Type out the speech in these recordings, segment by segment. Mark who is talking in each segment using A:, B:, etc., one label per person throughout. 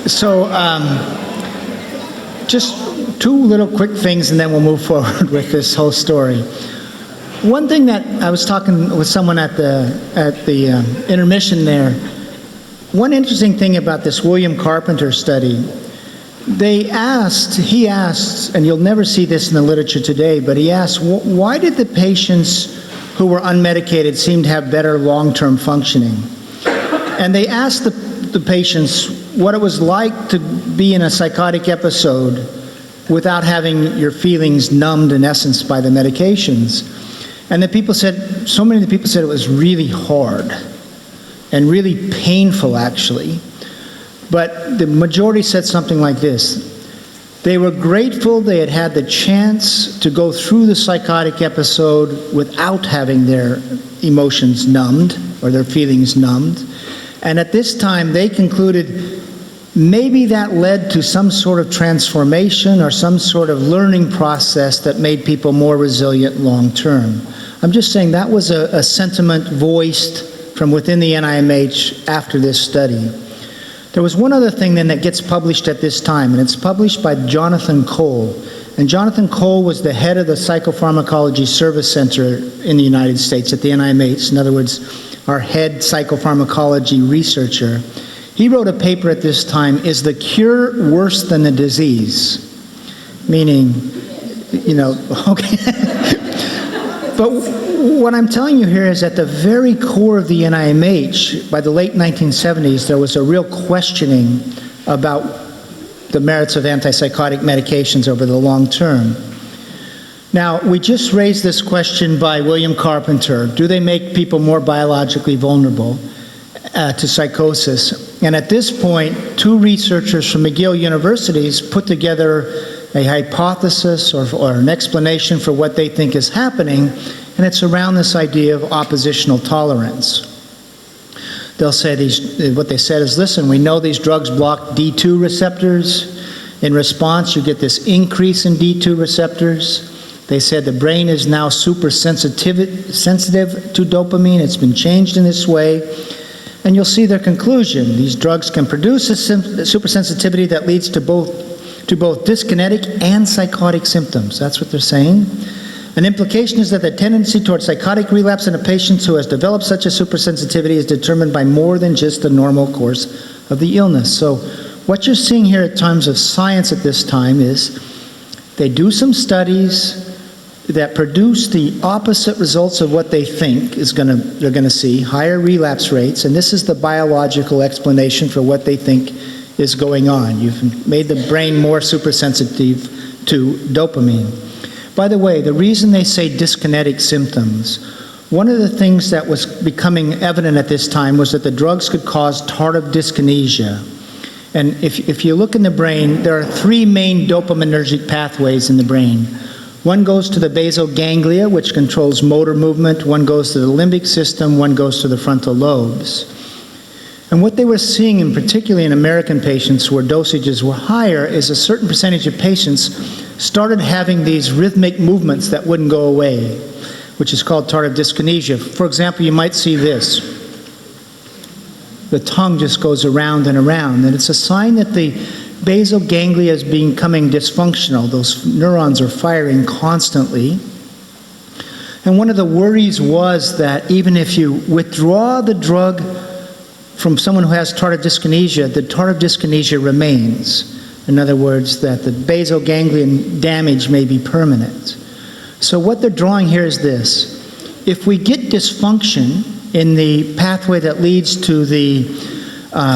A: So, just two little quick things and then we'll move forward with this whole story. One thing that I was talking with someone at the intermission there, one interesting thing about this William Carpenter study, he asked, and you'll never see this in the literature today, but he asked, why did the patients who were unmedicated seem to have better long-term functioning? And they asked the patients what it was like to be in a psychotic episode without having your feelings numbed in essence by the medications. And the people said, so many of the people said it was really hard and really painful actually. But the majority said something like this: they were grateful they had had the chance to go through the psychotic episode without having their emotions numbed or their feelings numbed. And at this time they concluded maybe that led to some sort of transformation or some sort of learning process that made people more resilient long term. I'm just saying that was a sentiment voiced from within the NIMH after this study. There was one other thing then that gets published at this time, and it's published by Jonathan Cole. And Jonathan Cole was the head of the Psychopharmacology Service Center in the United States at the NIMH, in other words, our head psychopharmacology researcher. He wrote a paper at this time, "Is the cure worse than the disease?" Meaning, okay. But what I'm telling you here is at the very core of the NIMH, by the late 1970s, there was a real questioning about the merits of antipsychotic medications over the long term. Now, we just raised this question by William Carpenter. Do they make people more biologically vulnerable to psychosis? And at this point, two researchers from McGill Universities put together a hypothesis or an explanation for what they think is happening, and it's around this idea of oppositional tolerance. They'll say what they said is, listen, we know these drugs block D2 receptors. In response, you get this increase in D2 receptors. They said the brain is now super sensitive to dopamine. It's been changed in this way. And you'll see their conclusion. These drugs can produce a supersensitivity that leads to both dyskinetic and psychotic symptoms. That's what they're saying. An implication is that the tendency toward psychotic relapse in a patient who has developed such a supersensitivity is determined by more than just the normal course of the illness. So what you're seeing here at times of science at this time is they do some studies that produce the opposite results of what they think they're going to see, higher relapse rates, and this is the biological explanation for what they think is going on. You've made the brain more supersensitive to dopamine. By the way, the reason they say dyskinetic symptoms, one of the things that was becoming evident at this time was that the drugs could cause tardive dyskinesia. And if you look in the brain, there are three main dopaminergic pathways in the brain. One goes to the basal ganglia, which controls motor movement. One goes to the limbic system. One goes to the frontal lobes. And what they were seeing, in particularly in American patients where dosages were higher, is a certain percentage of patients started having these rhythmic movements that wouldn't go away, which is called tardive dyskinesia. For example, you might see this. The tongue just goes around and around, and it's a sign that the basal ganglia is becoming dysfunctional. Those neurons are firing constantly. And one of the worries was that even if you withdraw the drug from someone who has tardive dyskinesia, the tardive dyskinesia remains. In other words, that the basal ganglion damage may be permanent. So what they're drawing here is this. If we get dysfunction in the pathway that leads to the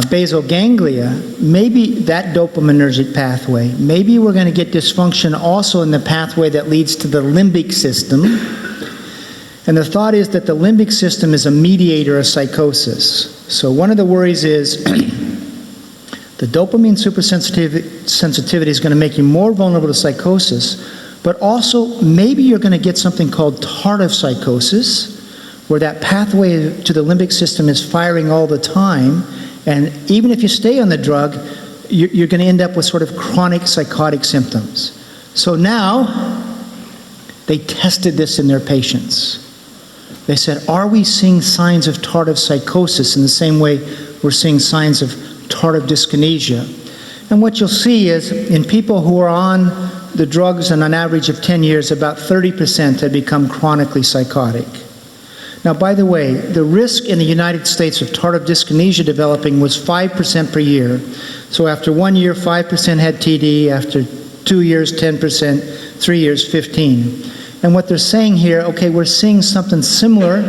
A: basal ganglia, maybe that dopaminergic pathway, maybe we're going to get dysfunction also in the pathway that leads to the limbic system. And the thought is that the limbic system is a mediator of psychosis. So one of the worries is the dopamine supersensitivity is going to make you more vulnerable to psychosis, but also maybe you're going to get something called tardive psychosis, where that pathway to the limbic system is firing all the time. And even if you stay on the drug, you're going to end up with sort of chronic psychotic symptoms. So now, they tested this in their patients. They said, are we seeing signs of tardive psychosis in the same way we're seeing signs of tardive dyskinesia? And what you'll see is, in people who are on the drugs on an average of 10 years, about 30% had become chronically psychotic. Now, by the way, the risk in the United States of tardive dyskinesia developing was 5% per year. So after 1 year, 5% had TD, after 2 years, 10%, 3 years, 15%. And what they're saying here, okay, we're seeing something similar,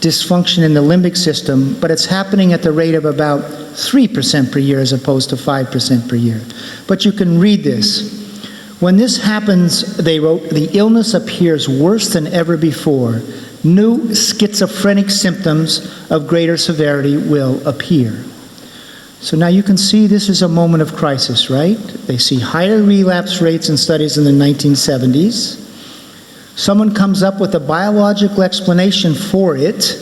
A: dysfunction in the limbic system, but it's happening at the rate of about 3% per year as opposed to 5% per year. But you can read this. When this happens, they wrote, the illness appears worse than ever before. New schizophrenic symptoms of greater severity will appear. So now you can see this is a moment of crisis, right? They see higher relapse rates in studies in the 1970s. Someone comes up with a biological explanation for it,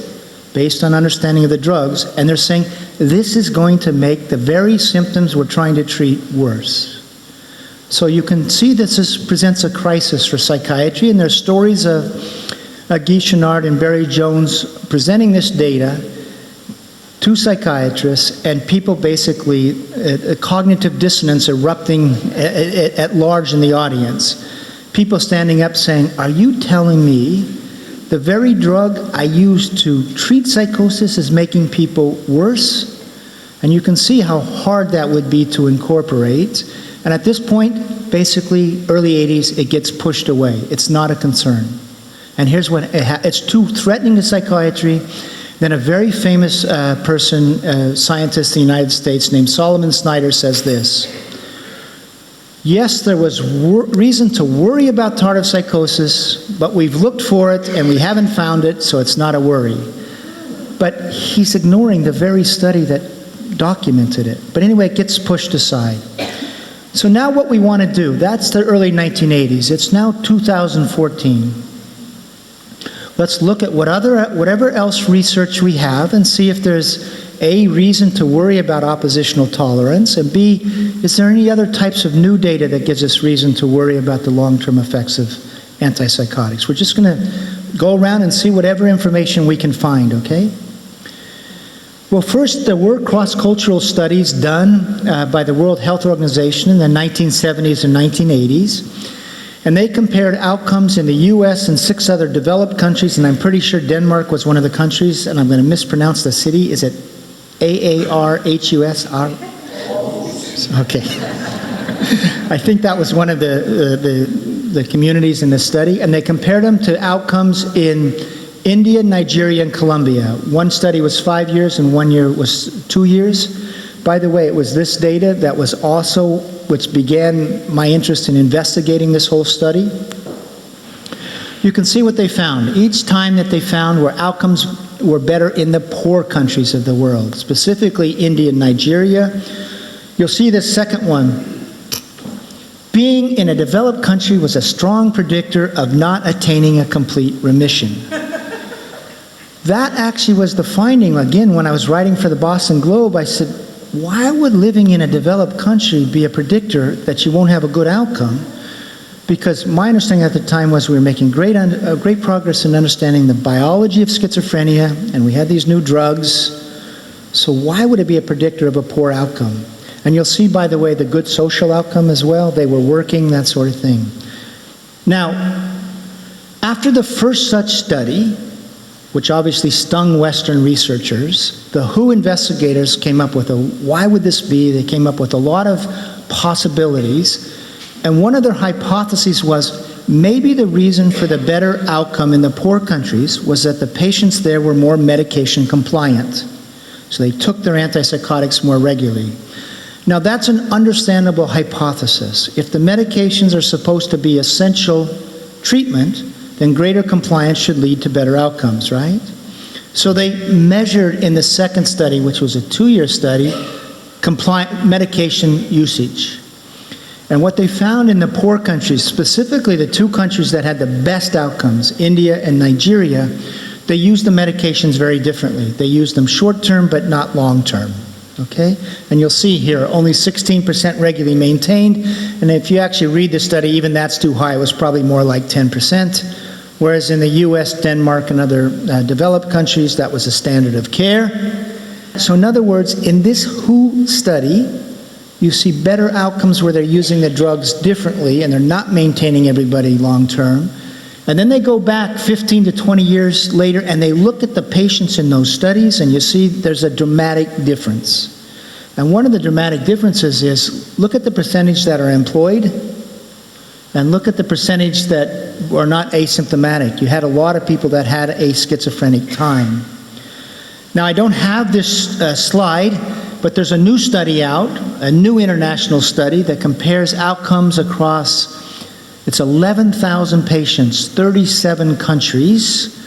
A: based on understanding of the drugs, and they're saying, this is going to make the very symptoms we're trying to treat worse. So you can see this presents a crisis for psychiatry, and there's stories of Guy Chenard and Barry Jones presenting this data to psychiatrists, and people basically, a cognitive dissonance erupting at large in the audience. People standing up saying, are you telling me the very drug I used to treat psychosis is making people worse? And you can see how hard that would be to incorporate. And at this point, basically, early 80s, it gets pushed away. It's not a concern. And here's what it's too threatening to psychiatry. Then a very famous scientist in the United States named Solomon Snyder says this. Yes, there was reason to worry about tardive psychosis, but we've looked for it and we haven't found it, so it's not a worry. But he's ignoring the very study that documented it. But anyway, it gets pushed aside. So now what we want to do, that's the early 1980s. It's now 2014. Let's look at whatever else research we have and see if there's A, reason to worry about oppositional tolerance, and B, is there any other types of new data that gives us reason to worry about the long-term effects of antipsychotics? We're just going to go around and see whatever information we can find, okay? Well, first, there were cross-cultural studies done by the World Health Organization in the 1970s and 1980s, and they compared outcomes in the US and 6 other developed countries, and I'm pretty sure Denmark was one of the countries, and I'm going to mispronounce the city. Is it Aarhusr? Okay. I think that was one of the communities in the study, and they compared them to outcomes in India, Nigeria, and Colombia. One study was 5 years and 1 year was 2 years. By the way, it was this data that was also which began my interest in investigating this whole study. You can see what they found. Each time that they found where outcomes were better in the poor countries of the world, specifically India and Nigeria. You'll see the second one. Being in a developed country was a strong predictor of not attaining a complete remission. That actually was the finding. Again, when I was writing for the Boston Globe, I said, why would living in a developed country be a predictor that you won't have a good outcome? Because my understanding at the time was we were making great progress in understanding the biology of schizophrenia, and we had these new drugs. So why would it be a predictor of a poor outcome? And you'll see, by the way, the good social outcome as well. They were working, that sort of thing. Now, after the first such study, which obviously stung Western researchers, the WHO investigators came up with why would this be? They came up with a lot of possibilities. And one of their hypotheses was maybe the reason for the better outcome in the poor countries was that the patients there were more medication compliant. So they took their antipsychotics more regularly. Now that's an understandable hypothesis. If the medications are supposed to be essential treatment, then greater compliance should lead to better outcomes, right? So they measured in the second study, which was a 2-year study, medication usage. And what they found in the poor countries, specifically the 2 countries that had the best outcomes, India and Nigeria, they used the medications very differently. They used them short-term but not long-term, okay? And you'll see here, only 16% regularly maintained, and if you actually read the study, even that's too high. It was probably more like 10%, whereas in the US, Denmark, and other developed countries, that was a standard of care. So in other words, in this WHO study, you see better outcomes where they're using the drugs differently and they're not maintaining everybody long term. And then they go back 15 to 20 years later and they look at the patients in those studies and you see there's a dramatic difference. And one of the dramatic differences is, look at the percentage that are employed and look at the percentage that are not asymptomatic. You had a lot of people that had a schizophrenic time. Now I don't have this slide, but there's a new study out, a new international study that compares outcomes across, it's 11,000 patients, 37 countries.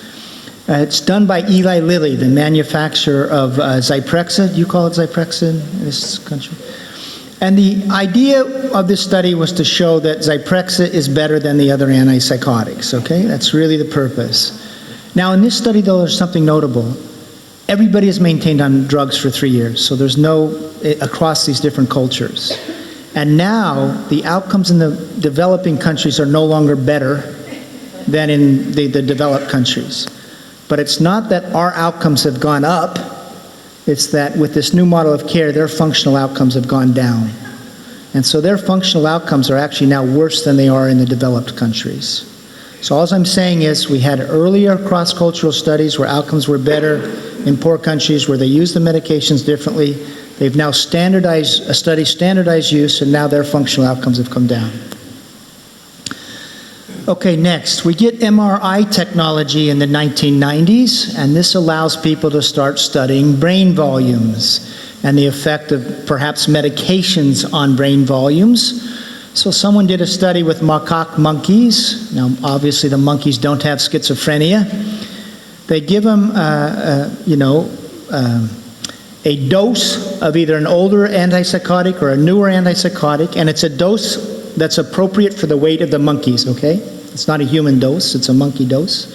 A: It's done by Eli Lilly, the manufacturer of Zyprexa. Do you call it Zyprexa in this country? And the idea of this study was to show that Zyprexa is better than the other antipsychotics, okay? That's really the purpose. Now in this study though, there's something notable. Everybody is maintained on drugs for 3 years, so there's no, across these different cultures. And now, the outcomes in the developing countries are no longer better than in the developed countries. But it's not that our outcomes have gone up, it's that with this new model of care, their functional outcomes have gone down. And so their functional outcomes are actually now worse than they are in the developed countries. So all I'm saying is we had earlier cross-cultural studies where outcomes were better in poor countries where they use the medications differently. They've now standardized use, and now their functional outcomes have come down. Okay, next, we get MRI technology in the 1990s, and this allows people to start studying brain volumes and the effect of perhaps medications on brain volumes. So someone did a study with macaque monkeys. Now, obviously, the monkeys don't have schizophrenia. They give them, a dose of either an older antipsychotic or a newer antipsychotic, and it's a dose that's appropriate for the weight of the monkeys, okay? It's not a human dose, it's a monkey dose.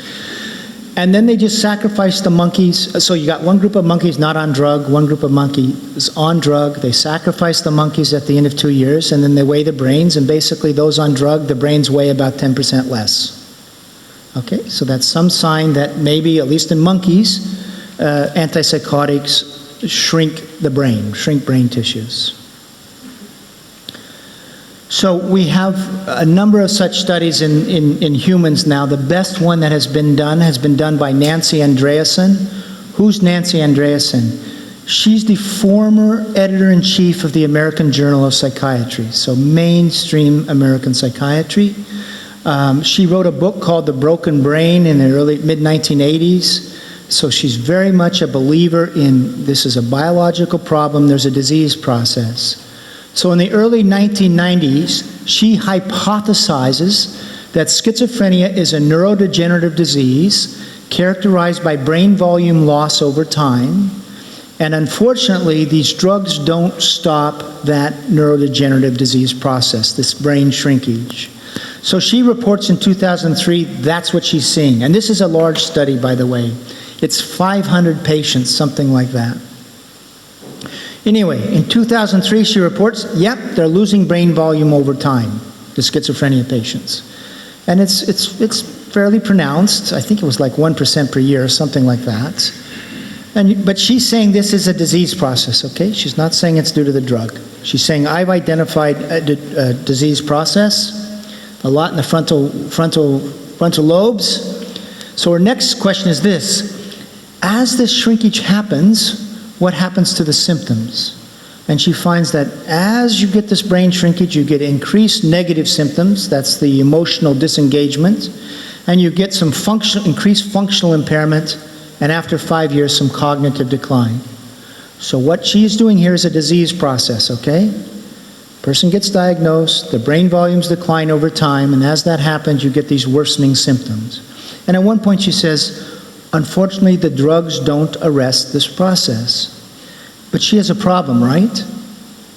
A: And then they just sacrifice the monkeys. So you got one group of monkeys not on drug, one group of monkeys on drug. They sacrifice the monkeys at the end of 2 years, and then they weigh the brains, and basically those on drug, the brains weigh about 10% less. Okay, so that's some sign that maybe, at least in monkeys, antipsychotics shrink the brain, shrink brain tissues. So we have a number of such studies in humans now. The best one that has been done by Nancy Andreasen. Who's Nancy Andreasen? She's the former editor-in-chief of the American Journal of Psychiatry, so mainstream American psychiatry. She wrote a book called The Broken Brain in the mid-1980s. So she's very much a believer in this is a biological problem, there's a disease process. So in the early 1990s, she hypothesizes that schizophrenia is a neurodegenerative disease characterized by brain volume loss over time. And unfortunately, these drugs don't stop that neurodegenerative disease process, this brain shrinkage. So she reports in 2003, that's what she's seeing. And this is a large study, by the way. It's 500 patients, something like that. Anyway, in 2003, she reports, yep, they're losing brain volume over time, the schizophrenia patients. And it's fairly pronounced. I think it was like 1% per year, something like that. But she's saying this is a disease process, okay? She's not saying it's due to the drug. She's saying, I've identified a disease process, a lot in the frontal lobes. So her next question is this. As this shrinkage happens, what happens to the symptoms? And she finds that as you get this brain shrinkage, you get increased negative symptoms, that's the emotional disengagement, and you get some increased functional impairment, and after 5 years, some cognitive decline. So what she's doing here is a disease process, okay? Person gets diagnosed, the brain volumes decline over time, and as that happens, you get these worsening symptoms. And at one point she says, unfortunately, the drugs don't arrest this process. But she has a problem, right?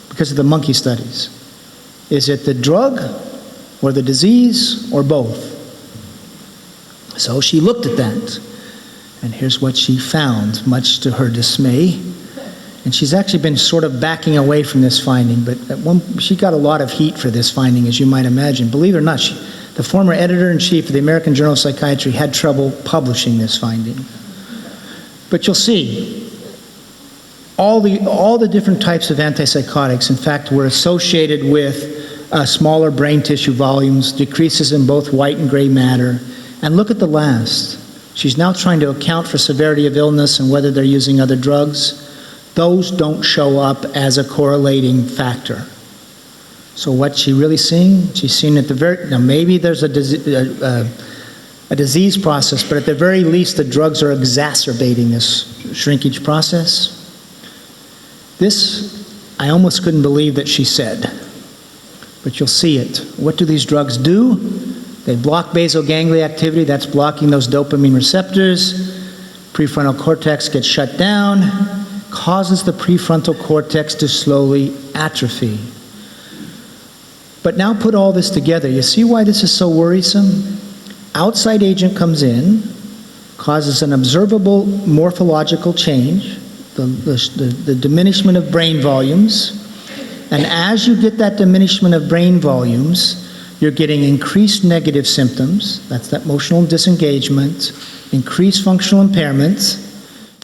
A: Because of the monkey studies. Is it the drug, or the disease, or both? So she looked at that. And here's what she found, much to her dismay. And she's actually been sort of backing away from this finding, but she got a lot of heat for this finding, as you might imagine. Believe it or not, the former editor-in-chief of the American Journal of Psychiatry had trouble publishing this finding. But you'll see, all the different types of antipsychotics, in fact, were associated with smaller brain tissue volumes, decreases in both white and gray matter. And look at the last. She's now trying to account for severity of illness and whether they're using other drugs. Those don't show up as a correlating factor. So what's she really seeing? She's seeing at the very, now maybe there's a disease process, but at the very least the drugs are exacerbating this shrinkage process. This, I almost couldn't believe that she said, but you'll see it. What do these drugs do? They block basal ganglia activity, that's blocking those dopamine receptors. Prefrontal cortex gets shut down, causes the prefrontal cortex to slowly atrophy. But now put all this together. You see why this is so worrisome? Outside agent comes in, causes an observable morphological change, the diminishment of brain volumes, and as you get that diminishment of brain volumes, you're getting increased negative symptoms, that's that emotional disengagement, increased functional impairment,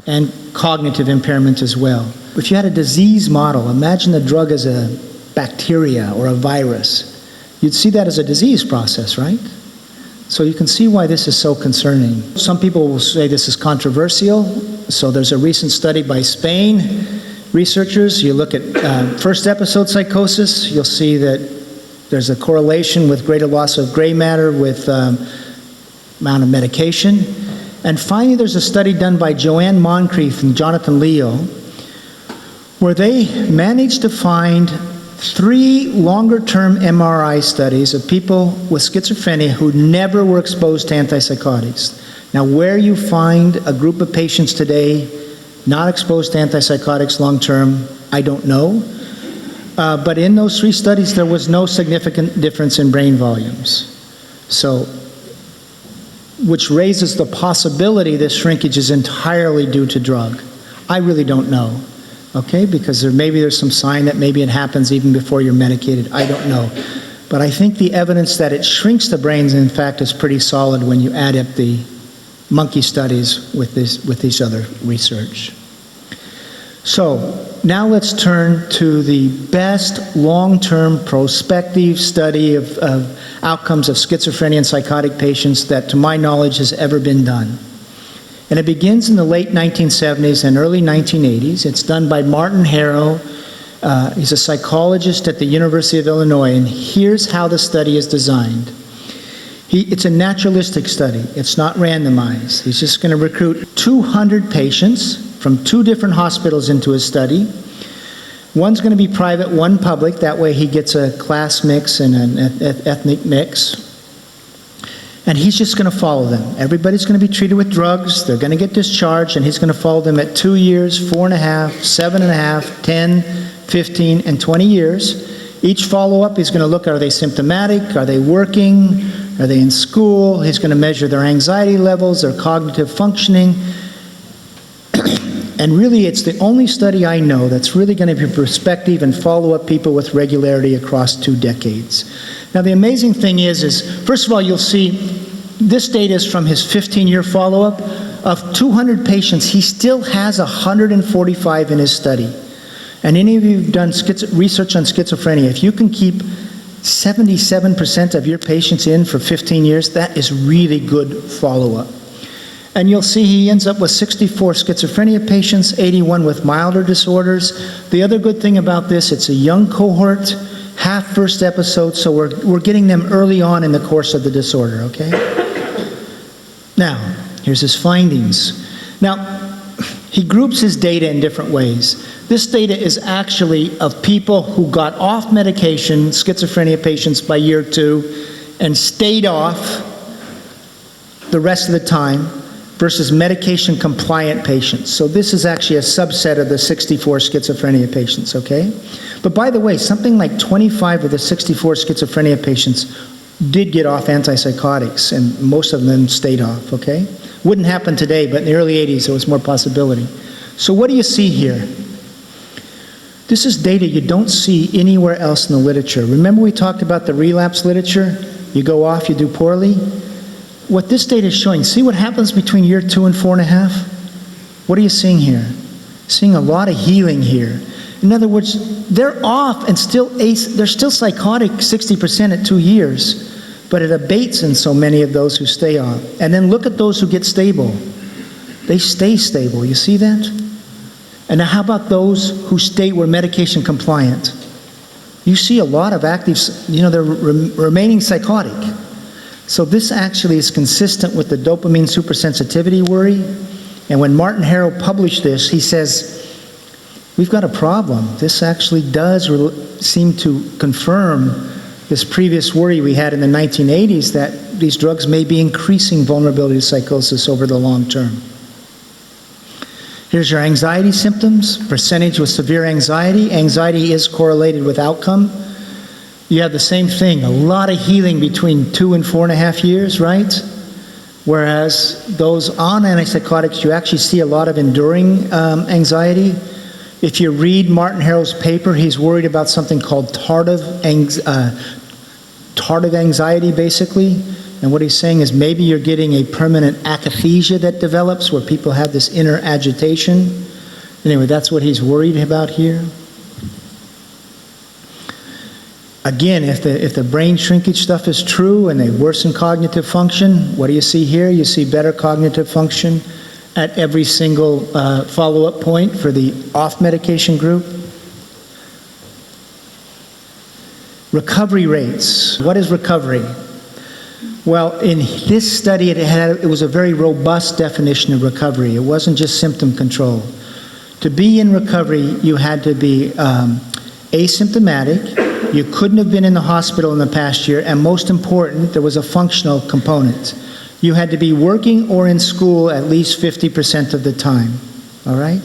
A: and cognitive impairment as well. If you had a disease model, imagine the drug as a bacteria or a virus. You'd see that as a disease process, right? So you can see why this is so concerning. Some people will say this is controversial. So there's a recent study by Spain researchers. You look at first episode psychosis, you'll see that there's a correlation with greater loss of gray matter with amount of medication. And finally, there's a study done by Joanne Moncrief and Jonathan Leo, where they managed to find 3 longer-term MRI studies of people with schizophrenia who never were exposed to antipsychotics. Now, where you find a group of patients today not exposed to antipsychotics long-term, I don't know. But in those 3 studies, there was no significant difference in brain volumes. So, which raises the possibility this shrinkage is entirely due to drug. I really don't know, okay? Because maybe there's some sign that maybe it happens even before you're medicated. I don't know. But I think the evidence that it shrinks the brains, in fact, is pretty solid when you add up the monkey studies with this other research. So, now let's turn to the best long-term prospective study of outcomes of schizophrenia and psychotic patients that, to my knowledge, has ever been done. And it begins in the late 1970s and early 1980s. It's done by Martin Harrow. He's a psychologist at the University of Illinois, and here's how the study is designed. It's a naturalistic study. It's not randomized. He's just going to recruit 200 patients from 2 different hospitals into his study. One's going to be private, one public. That way he gets a class mix and an ethnic mix. And he's just going to follow them. Everybody's going to be treated with drugs. They're going to get discharged, and he's going to follow them at 2 years, 4.5, 7.5, 10, 15, and 20 years. Each follow-up, he's going to look, are they symptomatic? Are they working? Are they in school? He's going to measure their anxiety levels, their cognitive functioning. And really, it's the only study I know that's really going to be prospective and follow up people with regularity across 2 decades. Now, the amazing thing is first of all, you'll see this data is from his 15-year follow-up. Of 200 patients, he still has 145 in his study. And any of you who've done research on schizophrenia, if you can keep 77% of your patients in for 15 years, that is really good follow-up. And you'll see he ends up with 64 schizophrenia patients, 81 with milder disorders. The other good thing about this, it's a young cohort, half first episode, so we're getting them early on in the course of the disorder, okay? Now, here's his findings. Now, he groups his data in different ways. This data is actually of people who got off medication, schizophrenia patients, by year 2, and stayed off the rest of the time, versus medication-compliant patients. So this is actually a subset of the 64 schizophrenia patients, okay? But by the way, something like 25 of the 64 schizophrenia patients did get off antipsychotics, and most of them stayed off, okay? Wouldn't happen today, but in the early 80s, there was more possibility. So what do you see here? This is data you don't see anywhere else in the literature. Remember we talked about the relapse literature? You go off, you do poorly. What this data is showing, see what happens between year 2 and 4.5? What are you seeing here? Seeing a lot of healing here. In other words, they're off and they're still psychotic 60% at 2 years, but it abates in so many of those who stay off. And then look at those who get stable. They stay stable, you see that? And now how about those who were medication compliant? You see a lot of active, they're remaining psychotic. So this actually is consistent with the dopamine supersensitivity worry. And when Martin Harrow published this, he says, we've got a problem. This actually does seem to confirm this previous worry we had in the 1980s that these drugs may be increasing vulnerability to psychosis over the long term. Here's your anxiety symptoms, percentage with severe anxiety. Anxiety is correlated with outcome. You have the same thing, a lot of healing between 2 and 4.5 years, right? Whereas those on antipsychotics, you actually see a lot of enduring anxiety. If you read Martin Harrow's paper, he's worried about something called tardive anxiety, basically. And what he's saying is maybe you're getting a permanent akathisia that develops where people have this inner agitation. Anyway, that's what he's worried about here. Again, if the brain shrinkage stuff is true and they worsen cognitive function, what do you see here? You see better cognitive function at every single follow-up point for the off-medication group. Recovery rates. What is recovery? Well, in this study, it was a very robust definition of recovery. It wasn't just symptom control. To be in recovery, you had to be asymptomatic, you couldn't have been in the hospital in the past year, and most important, there was a functional component. You had to be working or in school at least 50% of the time, all right?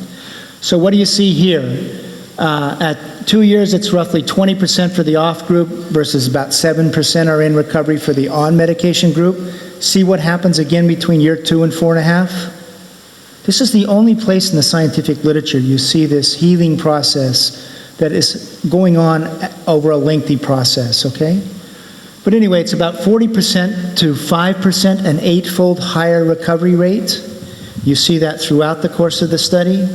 A: So what do you see here? At 2 years, it's roughly 20% for the off group versus about 7% are in recovery for the on medication group. See what happens again between year 2 and 4.5? This is the only place in the scientific literature you see this healing process that is going on over a lengthy process, okay? But anyway, it's about 40% to 5%, an 8-fold higher recovery rate. You see that throughout the course of the study.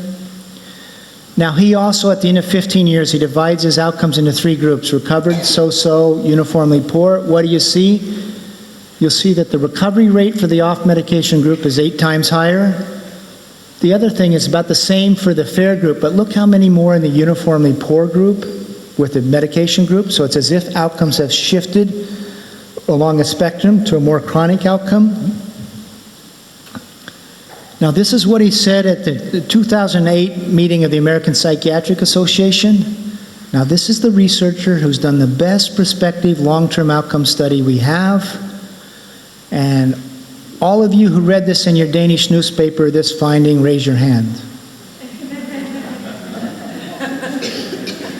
A: Now, he also, at the end of 15 years, he divides his outcomes into 3 groups: recovered, so-so, uniformly poor. What do you see? You'll see that the recovery rate for the off-medication group is 8 times higher. The other thing is about the same for the fair group, but look how many more in the uniformly poor group with the medication group. So it's as if outcomes have shifted along a spectrum to a more chronic outcome. Now, this is what he said at the 2008 meeting of the American Psychiatric Association. Now, this is the researcher who's done the best prospective long-term outcome study we have. And all of you who read this in your Danish newspaper, this finding, raise your hand.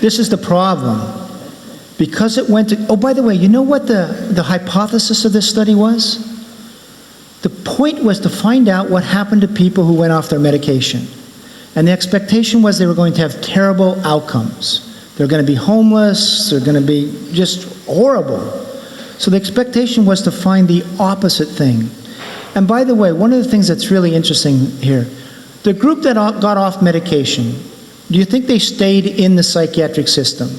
A: This is the problem. Because it went to, oh, by the way, you know what the hypothesis of this study was? The point was to find out what happened to people who went off their medication. And the expectation was they were going to have terrible outcomes. They're going to be homeless, they're going to be just horrible. So the expectation was to find the opposite thing. And by the way, one of the things that's really interesting here, the group that got off medication, do you think they stayed in the psychiatric system?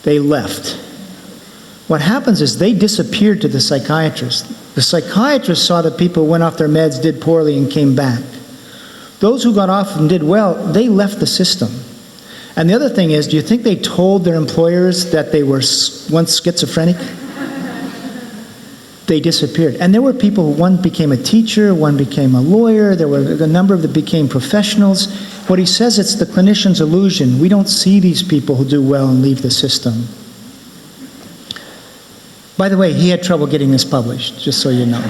A: They left. What happens is they disappeared to the psychiatrist. The psychiatrist saw that people who went off their meds, did poorly, and came back. Those who got off and did well, they left the system. And the other thing is, do you think they told their employers that they were once schizophrenic? They disappeared. And there were people, one became a teacher, one became a lawyer, there were a number of them became professionals. What he says, it's the clinician's illusion. We don't see these people who do well and leave the system. By the way, he had trouble getting this published, just so you know.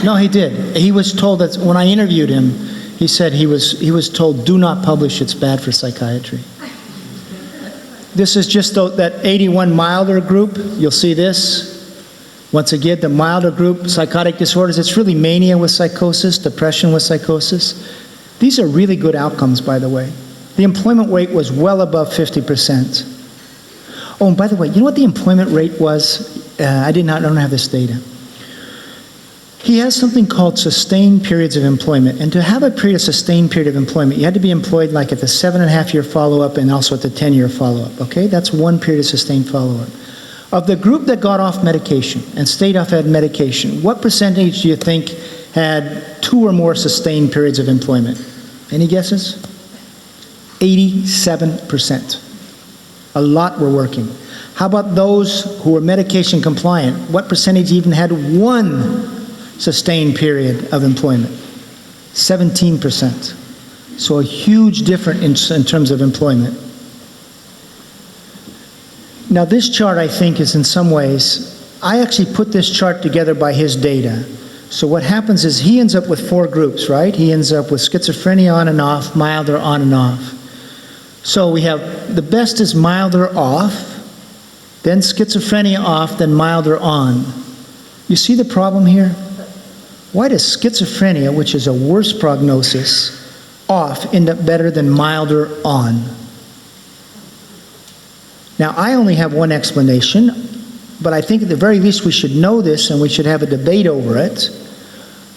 A: No, he did. He was told that, when I interviewed him, he said he was told, do not publish, it's bad for psychiatry. This is just that 81 milder group. You'll see this. Once again, the milder group, psychotic disorders, it's really mania with psychosis, depression with psychosis. These are really good outcomes, by the way. the employment rate was well above 50%. Oh, and by the way, you know what the employment rate was? I don't have this data. He has something called sustained periods of employment. And to have a sustained period of employment, you had to be employed like at the 7.5-year follow-up and also at the 10-year follow-up, okay? That's one period of sustained follow-up. Of the group that got off medication and stayed off medication, what percentage do you think had 2 or more sustained periods of employment? Any guesses? 87%. A lot were working. How about those who were medication compliant? What percentage even had 1 sustained period of employment? 17%. So a huge difference in terms of employment. Now this chart, I think, is in some ways, I actually put this chart together by his data. So what happens is he ends up with 4 groups, right? He ends up with schizophrenia on and off, milder on and off. So we have the best is milder off, then schizophrenia off, then milder on. You see the problem here? Why does schizophrenia, which is a worse prognosis, off end up better than milder on? Now, I only have one explanation, but I think at the very least we should know this and we should have a debate over it.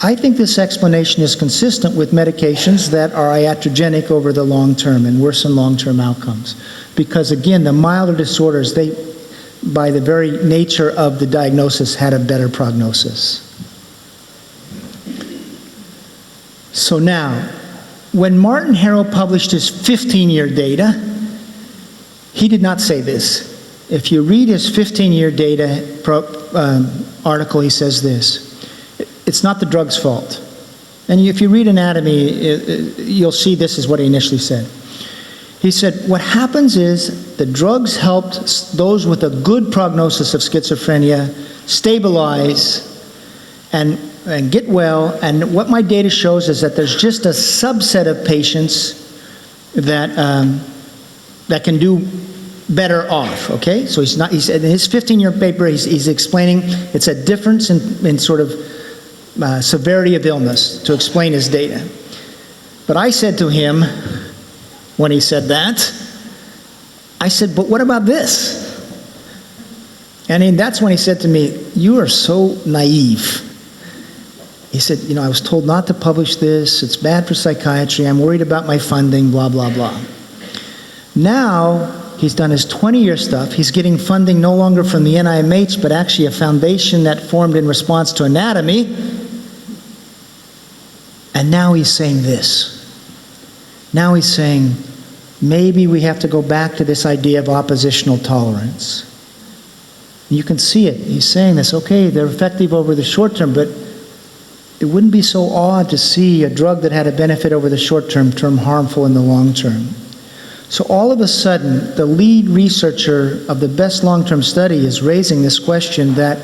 A: I think this explanation is consistent with medications that are iatrogenic over the long term and worsen long-term outcomes. Because again, the milder disorders, they, by the very nature of the diagnosis, had a better prognosis. So now, when Martin Harrow published his 15-year data, he did not say this. If you read his 15-year data article, he says this: it's not the drug's fault. And if you read anatomy, you'll see this is what he initially said. He said, what happens is the drugs helped those with a good prognosis of schizophrenia stabilize and get well, and what my data shows is that there's just a subset of patients that that can do better off, okay? So he said in his 15-year paper, he's explaining it's a difference in sort of severity of illness to explain his data. But I said to him, when he said that, I said, but what about this? And that's when he said to me, you are so naive. He said, you know, I was told not to publish this, it's bad for psychiatry, I'm worried about my funding, blah, blah, blah. Now, he's done his 20-year stuff, he's getting funding no longer from the NIMH, but actually a foundation that formed in response to anatomy, and now he's saying this. Now he's saying, maybe we have to go back to this idea of oppositional tolerance. You can see it, he's saying this, okay, they're effective over the short term, but it wouldn't be so odd to see a drug that had a benefit over the short term turn harmful in the long term. So all of a sudden, the lead researcher of the best long-term study is raising this question that,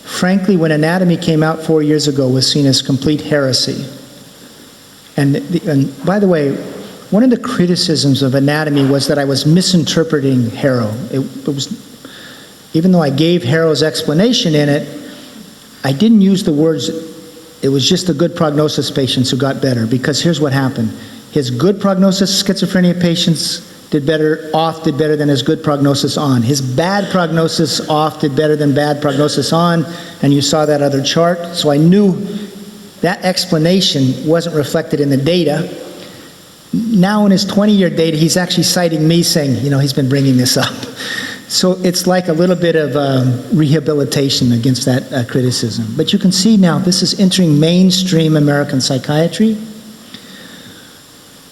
A: frankly, when anatomy came out 4 years ago, was seen as complete heresy. And by the way, one of the criticisms of anatomy was that I was misinterpreting Harrow. It was, even though I gave Harrow's explanation in it, I didn't use the words, it was just the good prognosis patients who got better, because here's what happened. His good prognosis schizophrenia patients did better than his good prognosis on. His bad prognosis off did better than bad prognosis on, and you saw that other chart. So I knew that explanation wasn't reflected in the data. Now in his 20-year data, he's actually citing me saying, you know, he's been bringing this up. So it's like a little bit of rehabilitation against that criticism. But you can see now this is entering mainstream American psychiatry.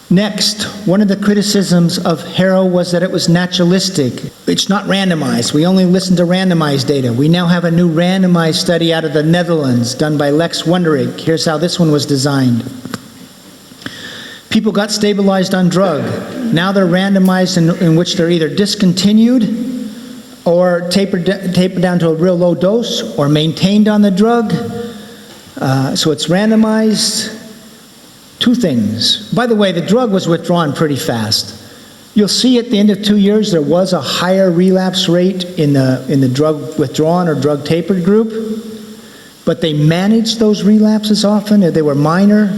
A: Next, one of the criticisms of Harrow was that it was naturalistic. It's not randomized. We only listen to randomized data. We now have a new randomized study out of the Netherlands done by Lex Wunderich. Here's how this one was designed. People got stabilized on drug. Now they're randomized in which they're either discontinued or tapered down to a real low dose or maintained on the drug. So it's randomized. 2 things. By the way, the drug was withdrawn pretty fast. You'll see at the end of 2 years there was a higher relapse rate in the drug withdrawn or drug tapered group, but they managed those relapses often, or they were minor.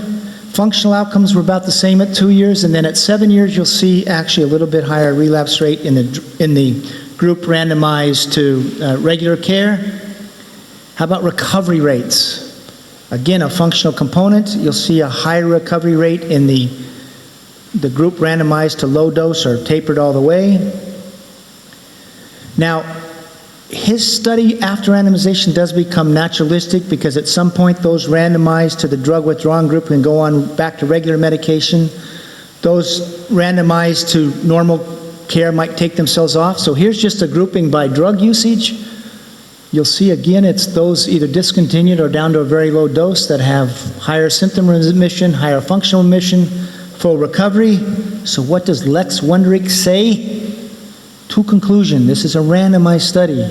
A: Functional outcomes were about the same at 2 years, and then at 7 years, you'll see actually a little bit higher relapse rate in the group randomized to regular care. How about recovery rates? Again, a functional component. You'll see a higher recovery rate in the group randomized to low dose or tapered all the way. Now, his study after randomization does become naturalistic because at some point those randomized to the drug withdrawing group can go on back to regular medication. Those randomized to normal care might take themselves off. So here's just a grouping by drug usage. You'll see again it's those either discontinued or down to a very low dose that have higher symptom remission, higher functional remission, full recovery. So what does Lex Wundrich say? To conclusion, this is a randomized study.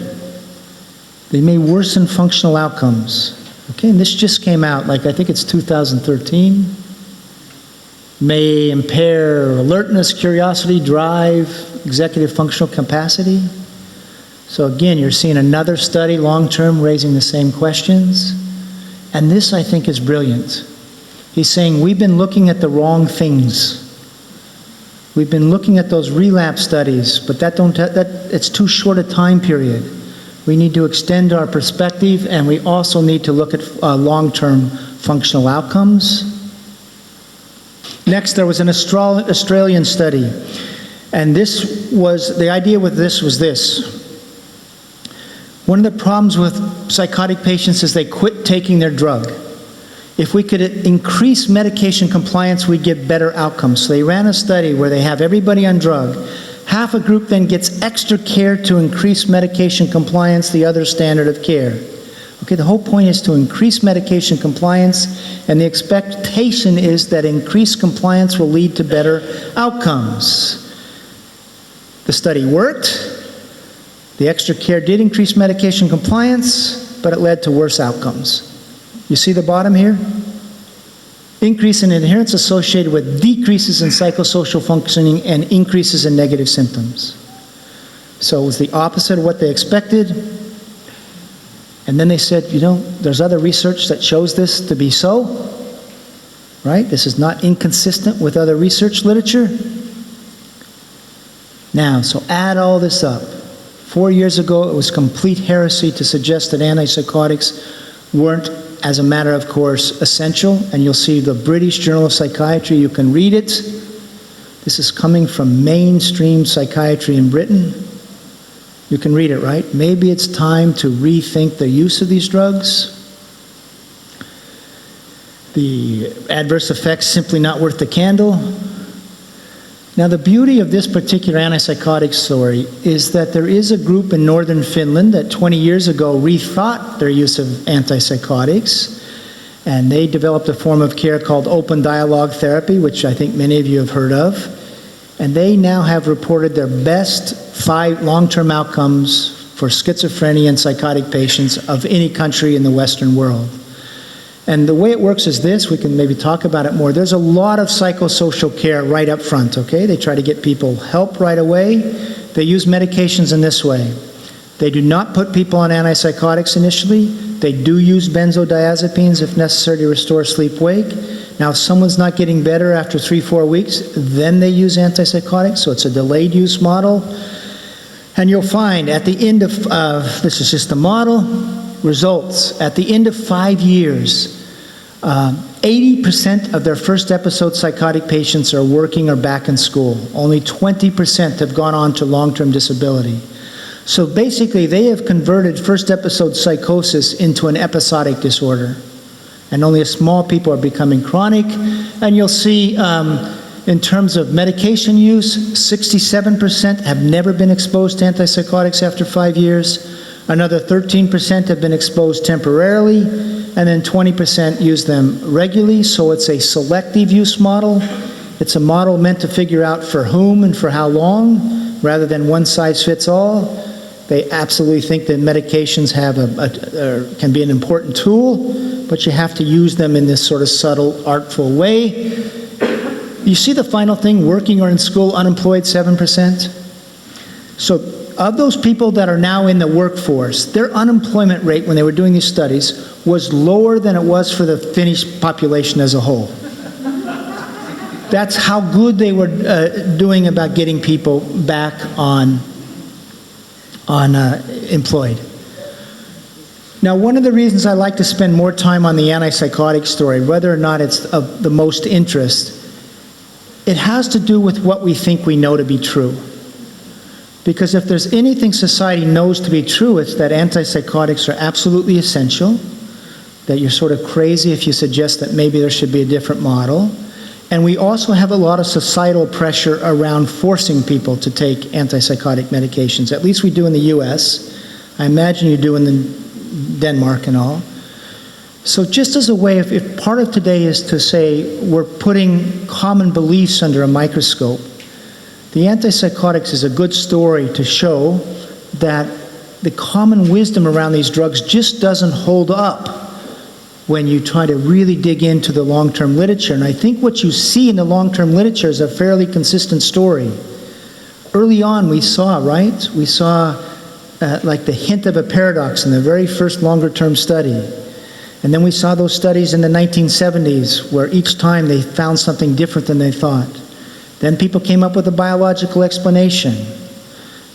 A: They may worsen functional outcomes. Okay, and this just came out, like I think it's 2013. May impair alertness, curiosity, drive, executive functional capacity. So again, you're seeing another study, long-term, raising the same questions. And this, I think, is brilliant. He's saying we've been looking at the wrong things. We've been looking at those relapse studies, but it's too short a time period. We need to extend our perspective, and we also need to look at long-term functional outcomes. Next, there was an Australian study, and the idea with this was this. One of the problems with psychotic patients is they quit taking their drug. If we could increase medication compliance, we'd get better outcomes. So they ran a study where they have everybody on drug. Half a group then gets extra care to increase medication compliance, the other standard of care. Okay, the whole point is to increase medication compliance, and the expectation is that increased compliance will lead to better outcomes. The study worked. The extra care did increase medication compliance, but it led to worse outcomes. You see the bottom here? Increase in adherence associated with decreases in psychosocial functioning and increases in negative symptoms. So it was the opposite of what they expected. And then they said, there's other research that shows this to be so, right? This is not inconsistent with other research literature. Now, so add all this up. 4 years ago, it was complete heresy to suggest that antipsychotics weren't, as a matter of course, essential. And you'll see the British Journal of Psychiatry. You can read it. This is coming from mainstream psychiatry in Britain. You can read it, right? Maybe it's time to rethink the use of these drugs. The adverse effects simply not worth the candle. Now, the beauty of this particular antipsychotic story is that there is a group in northern Finland that 20 years ago rethought their use of antipsychotics, and they developed a form of care called open dialogue therapy, which I think many of you have heard of. And they now have reported their best 5 long-term outcomes for schizophrenia and psychotic patients of any country in the Western world. And the way it works is this, we can maybe talk about it more. There's a lot of psychosocial care right up front, okay? They try to get people help right away. They use medications in this way. They do not put people on antipsychotics initially. They do use benzodiazepines if necessary to restore sleep-wake. Now, if someone's not getting better after 3-4 weeks, then they use antipsychotics, so it's a delayed use model. And you'll find at the end of, this is just a model, results. At the end of 5 years, 80% of their first episode psychotic patients are working or back in school. Only 20% have gone on to long-term disability. So basically, they have converted first episode psychosis into an episodic disorder. And only a small people are becoming chronic. And you'll see in terms of medication use, 67% have never been exposed to antipsychotics after 5 years. Another 13% have been exposed temporarily, and then 20% use them regularly. So it's a selective use model. It's a model meant to figure out for whom and for how long, rather than one size fits all. They absolutely think that medications can be an important tool, but you have to use them in this sort of subtle, artful way. You see the final thing, working or in school, unemployed, 7%? So of those people that are now in the workforce, their unemployment rate when they were doing these studies was lower than it was for the Finnish population as a whole. That's how good they were doing about getting people back on employed. Now, one of the reasons I like to spend more time on the antipsychotic story, whether or not it's of the most interest, it has to do with what we think we know to be true. Because if there's anything society knows to be true, it's that antipsychotics are absolutely essential, that you're sort of crazy if you suggest that maybe there should be a different model. And we also have a lot of societal pressure around forcing people to take antipsychotic medications. At least we do in the US. I imagine you do in Denmark and all. So just as a way, if part of today is to say we're putting common beliefs under a microscope, the antipsychotics is a good story to show that the common wisdom around these drugs just doesn't hold up when you try to really dig into the long-term literature. And I think what you see in the long-term literature is a fairly consistent story. Early on we saw, right? We saw like the hint of a paradox in the very first longer-term study. And then we saw those studies in the 1970s where each time they found something different than they thought. Then people came up with a biological explanation.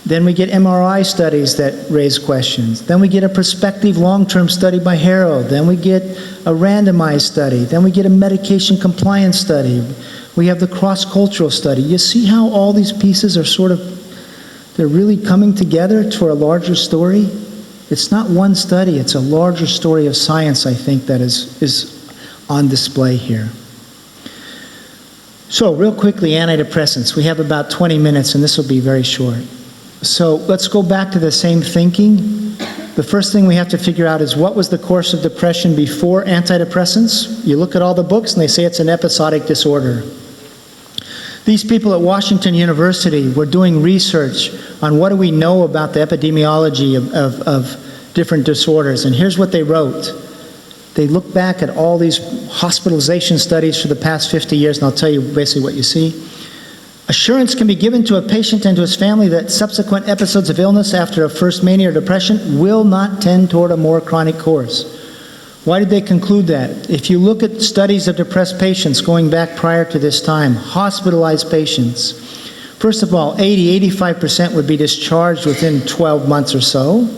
A: Then we get MRI studies that raise questions. Then we get a prospective long-term study by Harold. Then we get a randomized study. Then we get a medication compliance study. We have the cross-cultural study. You see how all these pieces are sort of, they're really coming together for a larger story? It's not one study, it's a larger story of science, I think, that is on display here. So, real quickly, antidepressants. We have about 20 minutes, and this will be very short. So let's go back to the same thinking. The first thing we have to figure out is what was the course of depression before antidepressants? You look at all the books and they say it's an episodic disorder. These people at Washington University were doing research on what do we know about the epidemiology of different disorders. And here's what they wrote. They look back at all these hospitalization studies for the past 50 years, and I'll tell you basically what you see. Assurance can be given to a patient and to his family that subsequent episodes of illness after a first mania or depression will not tend toward a more chronic course. Why did they conclude that? If you look at studies of depressed patients going back prior to this time, hospitalized patients, first of all, 85% would be discharged within 12 months or so.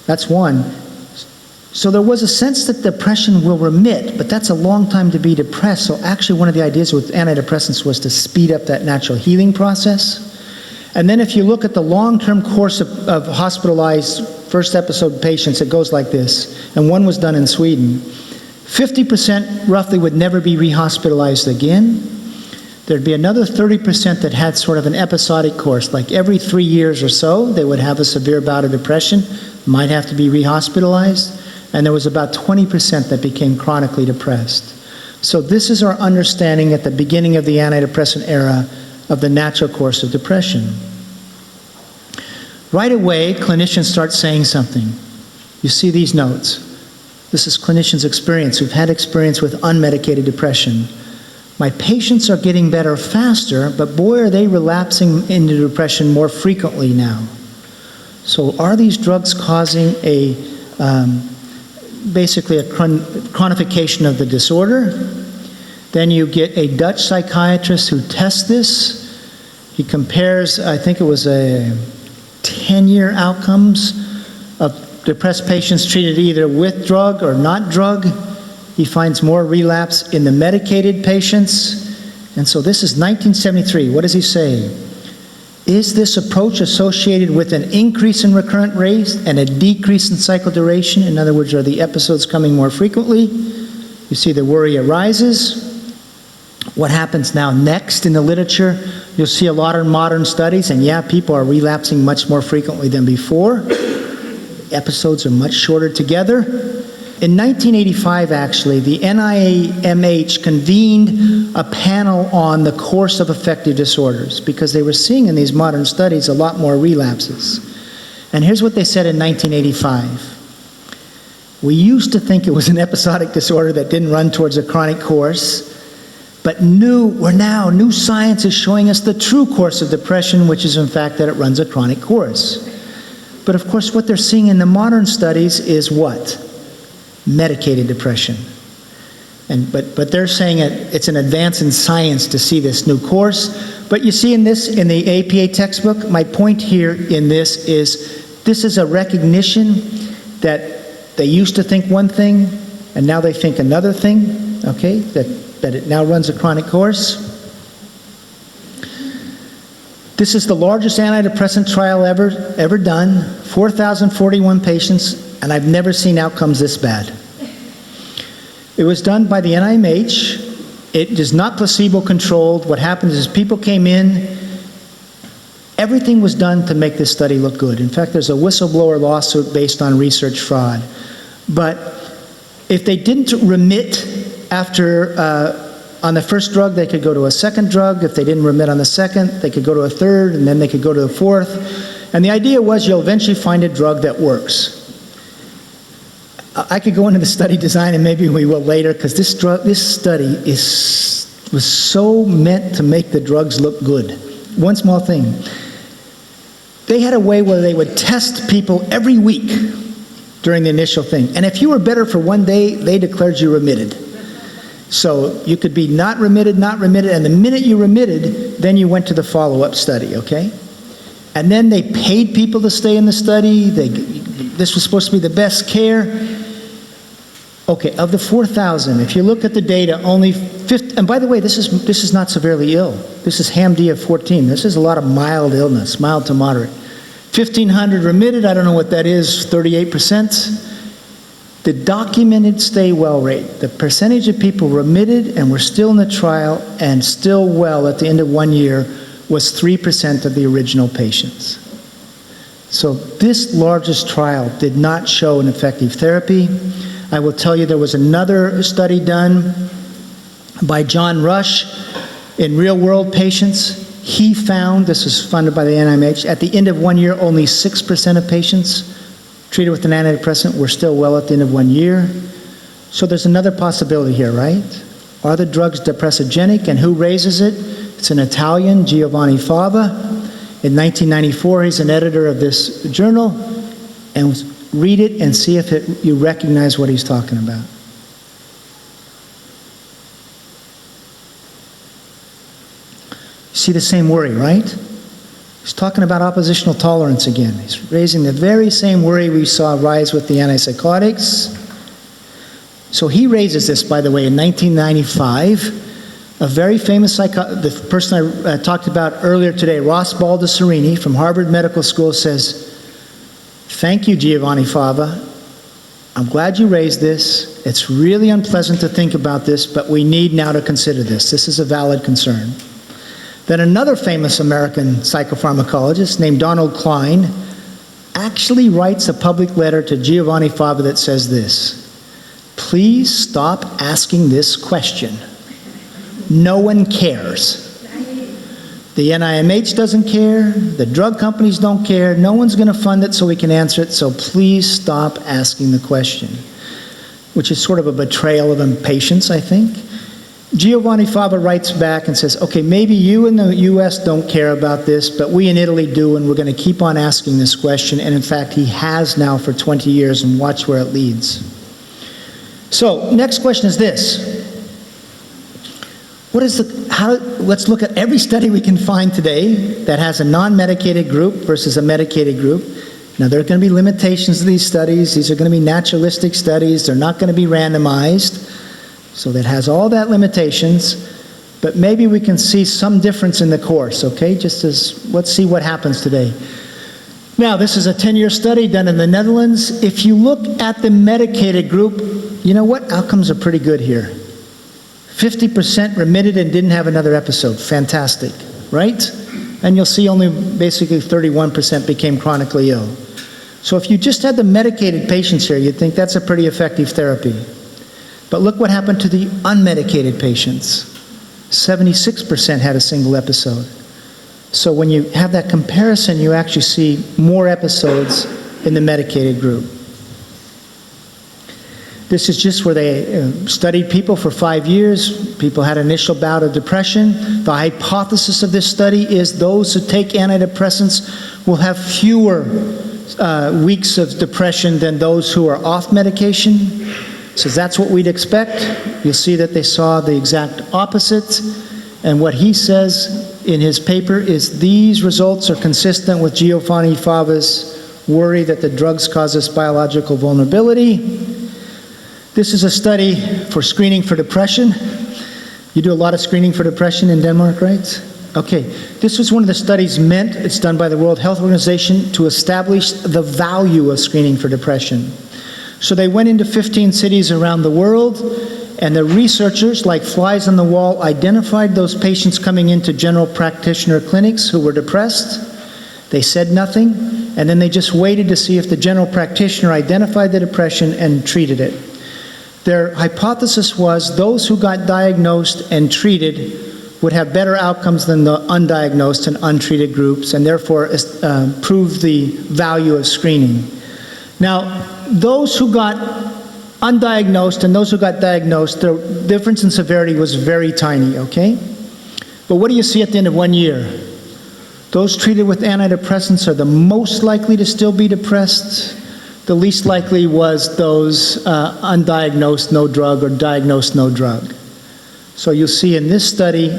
A: That's one. So there was a sense that depression will remit, but that's a long time to be depressed. So actually one of the ideas with antidepressants was to speed up that natural healing process. And then if you look at the long-term course of hospitalized first episode patients, it goes like this. And one was done in Sweden. 50% roughly would never be rehospitalized again. There'd be another 30% that had sort of an episodic course, like every 3 years or so, they would have a severe bout of depression, might have to be rehospitalized. And there was about 20% that became chronically depressed. So this is our understanding at the beginning of the antidepressant era of the natural course of depression. Right away, clinicians start saying something. You see these notes. This is clinicians' experience who've had experience with unmedicated depression. My patients are getting better faster, but boy, are they relapsing into depression more frequently now. So are these drugs causing basically a chronification of the disorder? Then you get a Dutch psychiatrist who tests this. He compares, I think it was a 10-year outcomes of depressed patients treated either with drug or not drug. He finds more relapse in the medicated patients. And so this is 1973. What does he say? Is this approach associated with an increase in recurrent rates and a decrease in cycle duration? In other words, are the episodes coming more frequently? You see the worry arises. What happens now next in the literature? You'll see a lot of modern studies, and yeah, people are relapsing much more frequently than before. Episodes are much shorter together. In 1985, actually, the NIMH convened a panel on the course of affective disorders because they were seeing in these modern studies a lot more relapses. And here's what they said in 1985. We used to think it was an episodic disorder that didn't run towards a chronic course, but new science is showing us the true course of depression, which is in fact that it runs a chronic course. But of course, what they're seeing in the modern studies is what? Medicated depression. But they're saying it's an advance in science to see this new course. But you see in the APA textbook, my point here in this is a recognition that they used to think one thing, and now they think another thing, okay? That it now runs a chronic course. This is the largest antidepressant trial ever done, 4,041 patients, and I've never seen outcomes this bad. It was done by the NIMH. It is not placebo-controlled. What happens is people came in, everything was done to make this study look good. In fact, there's a whistleblower lawsuit based on research fraud. But if they didn't remit after, on the first drug, they could go to a second drug. If they didn't remit on the second, they could go to a third, and then they could go to the fourth. And the idea was you'll eventually find a drug that works. I could go into the study design, and maybe we will later, because this study was so meant to make the drugs look good. One small thing. They had a way where they would test people every week during the initial thing. And if you were better for one day, they declared you remitted. So you could be not remitted, and the minute you remitted, then you went to the follow-up study, okay? And then they paid people to stay in the study. This was supposed to be the best care. Okay, of the 4,000, if you look at the data, only 50, and by the way, this is not severely ill. This is HAM-D of 14. This is a lot of mild illness, mild to moderate. 1,500 remitted, I don't know what that is, 38%. The documented stay well rate, the percentage of people remitted and were still in the trial and still well at the end of 1 year was 3% of the original patients. So this largest trial did not show an effective therapy. I will tell you there was another study done by John Rush in real-world patients. He found, this was funded by the NIMH, at the end of 1 year, only 6% of patients treated with an antidepressant were still well at the end of 1 year. So there's another possibility here, right? Are the drugs depressogenic, and who raises it? It's an Italian, Giovanni Fava. In 1994, he's an editor of this journal, and read it and see if you recognize what he's talking about. See the same worry, right? He's talking about oppositional tolerance again. He's raising the very same worry we saw rise with the antipsychotics. So he raises this, by the way, in 1995. A very famous the person I talked about earlier today, Ross Baldessarini from Harvard Medical School, says, "Thank you, Giovanni Fava. I'm glad you raised this. It's really unpleasant to think about this, but we need now to consider this. This is a valid concern." Then another famous American psychopharmacologist named Donald Klein actually writes a public letter to Giovanni Fava that says this: "Please stop asking this question. No one cares. The NIMH doesn't care, the drug companies don't care, no one's going to fund it so we can answer it, so please stop asking the question." Which is sort of a betrayal of impatience, I think. Giovanni Fava writes back and says, okay, maybe you in the US don't care about this, but we in Italy do, and we're going to keep on asking this question. And in fact, he has now for 20 years, and watch where it leads. So, next question is this. Let's look at every study we can find today that has a non-medicated group versus a medicated group. Now, there are going to be limitations to these studies. These are going to be naturalistic studies. They're not going to be randomized. So that has all that limitations, but maybe we can see some difference in the course, okay? Let's see what happens today. Now, this is a 10-year study done in the Netherlands. If you look at the medicated group, you know what? Outcomes are pretty good here. 50% remitted and didn't have another episode. Fantastic, right? And you'll see only basically 31% became chronically ill. So if you just had the medicated patients here, you'd think that's a pretty effective therapy. But look what happened to the unmedicated patients. 76% had a single episode. So when you have that comparison, you actually see more episodes in the medicated group. This is just where they studied people for 5 years. People had an initial bout of depression. The hypothesis of this study is those who take antidepressants will have fewer weeks of depression than those who are off medication. So that's what we'd expect. you'll see that they saw the exact opposite. And what he says in his paper is these results are consistent with Giovanni Fava's worry that the drugs cause us biological vulnerability. This is a study for screening for depression. You do a lot of screening for depression in Denmark, right? Okay, this was one of the studies it's done by the World Health Organization to establish the value of screening for depression. So they went into 15 cities around the world, and the researchers, like flies on the wall, identified those patients coming into general practitioner clinics who were depressed. They said nothing, and then they just waited to see if the general practitioner identified the depression and treated it. Their hypothesis was those who got diagnosed and treated would have better outcomes than the undiagnosed and untreated groups, and therefore prove the value of screening. Now, those who got undiagnosed and those who got diagnosed, the difference in severity was very tiny, okay? But what do you see at the end of 1 year? Those treated with antidepressants are the most likely to still be depressed. The least likely was those undiagnosed, no drug, or diagnosed, no drug. So you'll see in this study,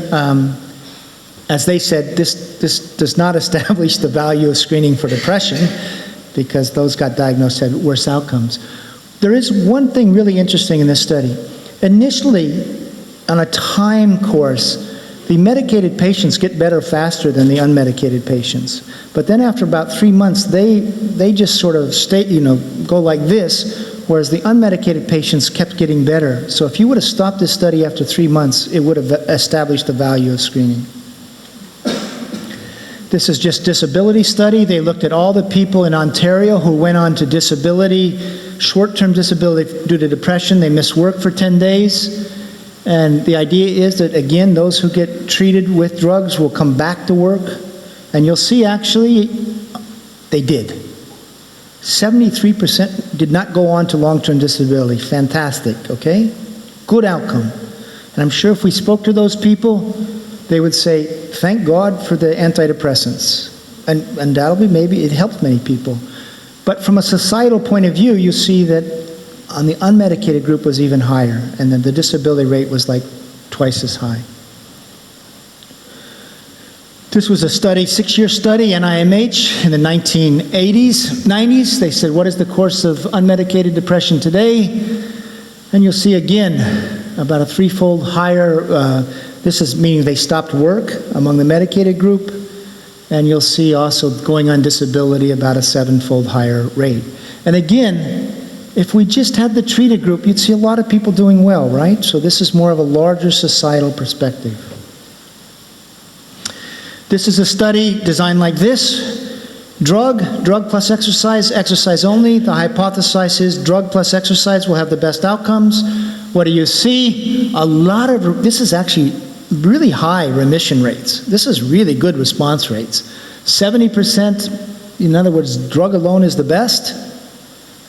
A: as they said, this does not establish the value of screening for depression because those got diagnosed had worse outcomes. There is one thing really interesting in this study. Initially, on a time course, the medicated patients get better faster than the unmedicated patients. But then after about 3 months, they just sort of go like this, whereas the unmedicated patients kept getting better. So if you would have stopped this study after 3 months, it would have established the value of screening. This is just disability study. They looked at all the people in Ontario who went on to disability, short-term disability due to depression. They missed work for 10 days. And the idea is that, again, those who get treated with drugs will come back to work. And you'll see, actually, they did. 73% did not go on to long-term disability. Fantastic, okay? Good outcome. And I'm sure if we spoke to those people, they would say, thank God for the antidepressants. And undoubtedly, maybe it helped many people. But from a societal point of view, you see that on the unmedicated group was even higher, and then the disability rate was like twice as high. This was a study, 6-year study, NIMH, in the 1980s, 90s. They said, what is the course of unmedicated depression today? And you'll see again, about a 3-fold higher, this is meaning they stopped work among the medicated group. And you'll see also going on disability about a 7-fold higher rate. And again, if we just had the treated group, you'd see a lot of people doing well, right? So this is more of a larger societal perspective. This is a study designed like this. Drug plus exercise, exercise only. The hypothesis is drug plus exercise will have the best outcomes. What do you see? This is actually really high remission rates. This is really good response rates. 70%, in other words, drug alone is the best.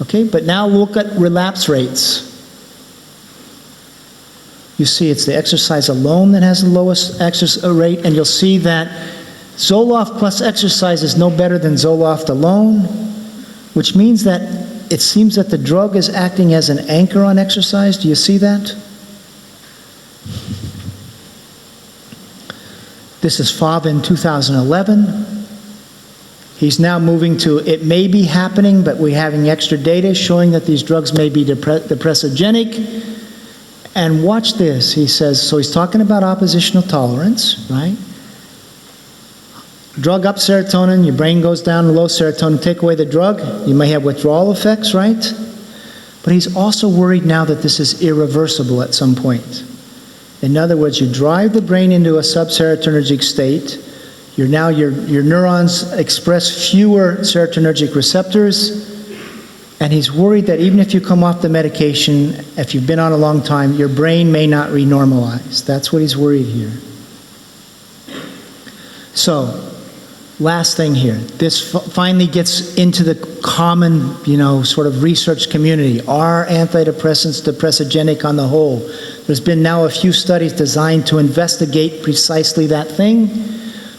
A: Okay, but now look at relapse rates. You see it's the exercise alone that has the lowest rate, and you'll see that Zoloft plus exercise is no better than Zoloft alone, which means that it seems that the drug is acting as an anchor on exercise. Do you see that? This is Fava in 2011. He's now moving to, it may be happening, but we're having extra data showing that these drugs may be depressogenic. And watch this, he says, so he's talking about oppositional tolerance, right? Drug up serotonin, your brain goes down to low serotonin, take away the drug, you may have withdrawal effects, right? But he's also worried now that this is irreversible at some point. In other words, you drive the brain into a subserotonergic state, your neurons express fewer serotonergic receptors, and he's worried that even if you come off the medication, if you've been on a long time, your brain may not renormalize. That's what he's worried here. So, last thing here. This finally gets into the common, sort of research community. Are antidepressants depressogenic on the whole? There's been now a few studies designed to investigate precisely that thing.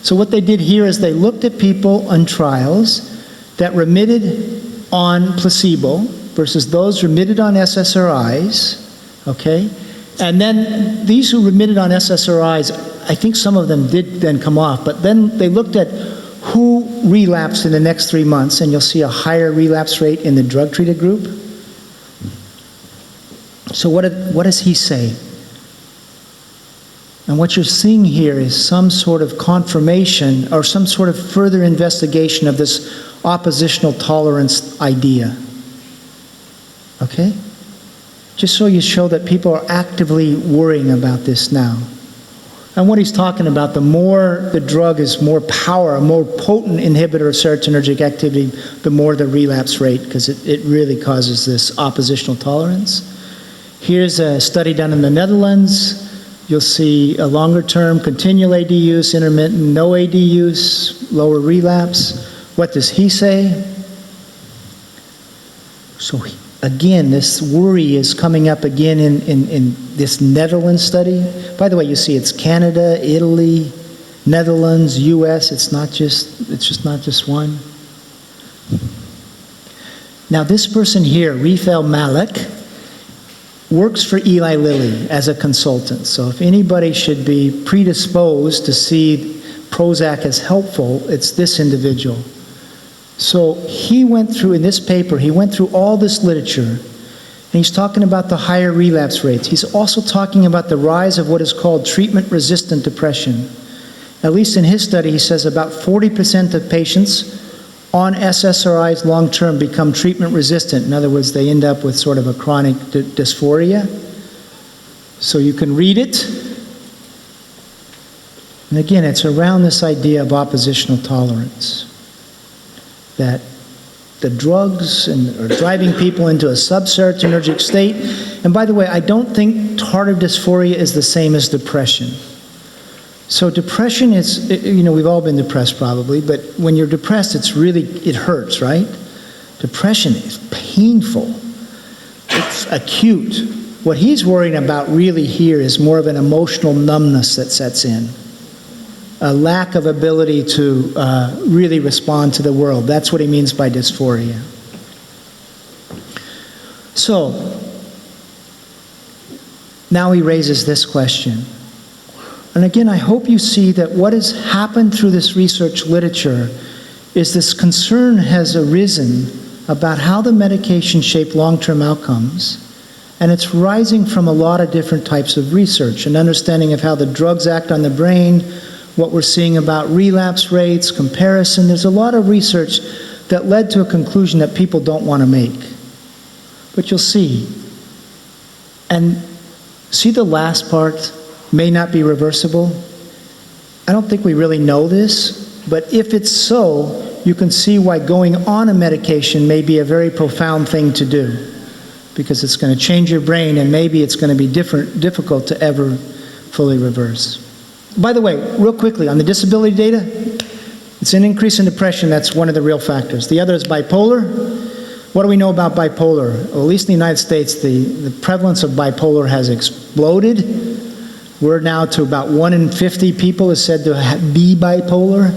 A: So what they did here is they looked at people on trials that remitted on placebo versus those remitted on SSRIs, okay? And then these who remitted on SSRIs, I think some of them did then come off, but then they looked at who relapsed in the next 3 months, and you'll see a higher relapse rate in the drug-treated group. So what does he say? And what you're seeing here is some sort of confirmation or some sort of further investigation of this oppositional tolerance idea. Okay? Just so you show that people are actively worrying about this now. And what he's talking about, the more the drug is more power, a more potent inhibitor of serotonergic activity, the more the relapse rate, because it really causes this oppositional tolerance. Here's a study done in the Netherlands. You'll see a longer term, continual AD use, intermittent, no AD use, lower relapse. What does he say? So again, this worry is coming up again in this Netherlands study. By the way, you see it's Canada, Italy, Netherlands, US. It's just not just one. Now this person here, Rifael Malik, works for Eli Lilly as a consultant. So if anybody should be predisposed to see Prozac as helpful, it's this individual. So he went through, in this paper, he went through all this literature, and he's talking about the higher relapse rates. He's also talking about the rise of what is called treatment-resistant depression. At least in his study, he says about 40% of patients on SSRIs long-term become treatment-resistant. In other words, they end up with sort of a chronic dysphoria. So you can read it. And again, it's around this idea of oppositional tolerance, that the drugs are driving people into a subserotonergic state. And by the way, I don't think tardive dysphoria is the same as depression. So depression is, we've all been depressed probably, but when you're depressed, it hurts, right? Depression is painful. It's acute. What he's worrying about really here is more of an emotional numbness that sets in. A lack of ability to really respond to the world. That's what he means by dysphoria. So, now he raises this question. And again, I hope you see that what has happened through this research literature is this concern has arisen about how the medication shape long-term outcomes, and it's rising from a lot of different types of research, an understanding of how the drugs act on the brain, what we're seeing about relapse rates, comparison. There's a lot of research that led to a conclusion that people don't want to make. But you'll see. And see the last part, may not be reversible? I don't think we really know this, but if it's so, you can see why going on a medication may be a very profound thing to do, because it's going to change your brain and maybe it's going to be difficult to ever fully reverse. By the way, real quickly, on the disability data, it's an increase in depression. That's one of the real factors. The other is bipolar. What do we know about bipolar? Well, at least in the United States, the prevalence of bipolar has exploded. We're now to about 1 in 50 people is said to be bipolar.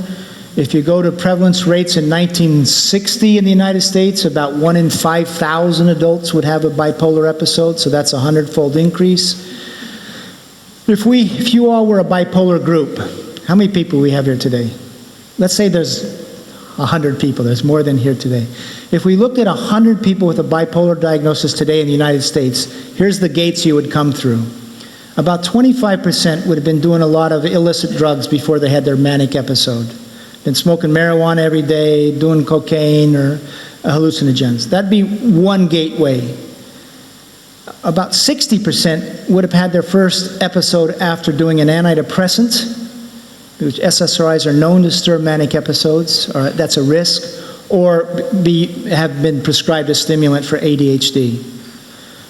A: If you go to prevalence rates in 1960 in the United States, about 1 in 5,000 adults would have a bipolar episode, so that's a 100-fold increase. If you all were a bipolar group, how many people we have here today? Let's say there's 100 people, there's more than here today. If we looked at 100 people with a bipolar diagnosis today in the United States, here's the gates you would come through. About 25% would have been doing a lot of illicit drugs before they had their manic episode. Been smoking marijuana every day, doing cocaine or hallucinogens. That'd be one gateway. About 60% would have had their first episode after doing an antidepressant, which SSRIs are known to stir manic episodes, or that's a risk, or have been prescribed a stimulant for ADHD.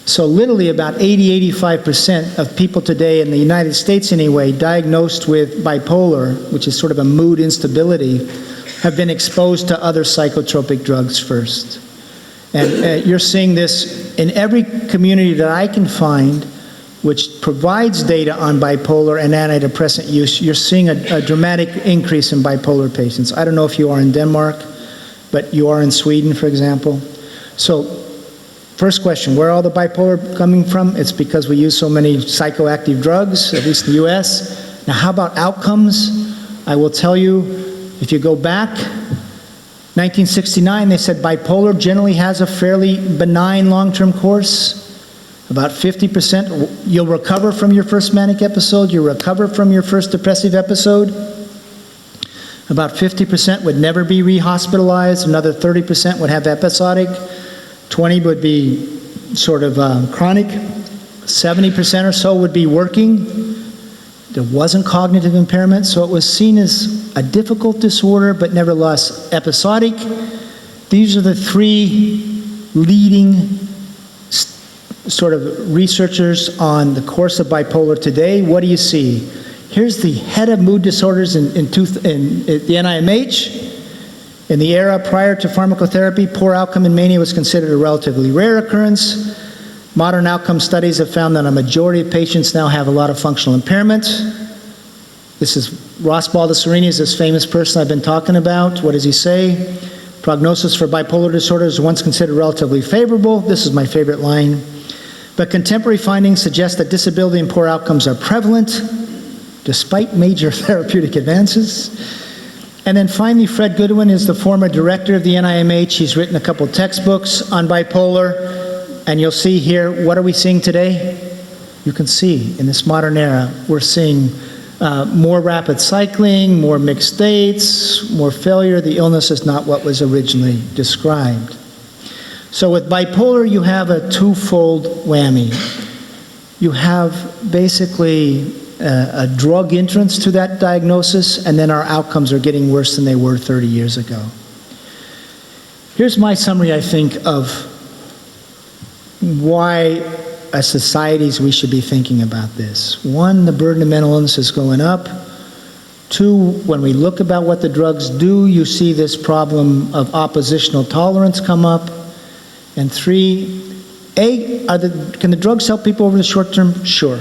A: So literally about 80–85% of people today in the United States anyway, diagnosed with bipolar, which is sort of a mood instability, have been exposed to other psychotropic drugs first. And you're seeing this in every community that I can find which provides data on bipolar and antidepressant use. You're seeing a dramatic increase in bipolar patients. I don't know if you are in Denmark, but you are in Sweden, for example. So First question, where are all the bipolar coming from? It's because we use so many psychoactive drugs, at least in the US. Now, how about outcomes? I will tell you, if you go back, 1969, they said bipolar generally has a fairly benign long-term course. About 50%, you'll recover from your first manic episode, you'll recover from your first depressive episode. About 50% would never be re-hospitalized, another 30% would have episodic, 20 would be sort of chronic, 70% or so would be working. There wasn't cognitive impairment, so it was seen as a difficult disorder, but nevertheless episodic. These are the three leading sort of researchers on the course of bipolar today. What do you see? Here's the head of mood disorders in the NIMH. In the era prior to pharmacotherapy, poor outcome in mania was considered a relatively rare occurrence. Modern outcome studies have found that a majority of patients now have a lot of functional impairment. This is Ross Baldessarini, is this famous person I've been talking about. What does he say? Prognosis for bipolar disorder is once considered relatively favorable. This is my favorite line. But contemporary findings suggest that disability and poor outcomes are prevalent, despite major therapeutic advances. And then finally, Fred Goodwin is the former director of the NIMH. He's written a couple textbooks on bipolar. And you'll see here, what are we seeing today? You can see in this modern era, we're seeing more rapid cycling, more mixed states, more failure. The illness is not what was originally described. So with bipolar, you have a twofold whammy. You have basically a drug entrance to that diagnosis, and then our outcomes are getting worse than they were 30 years ago. Here's my summary, I think, of why as societies we should be thinking about this. One, the burden of mental illness is going up. Two, when we look about what the drugs do, you see this problem of oppositional tolerance come up. And three, can the drugs help people over the short term? Sure.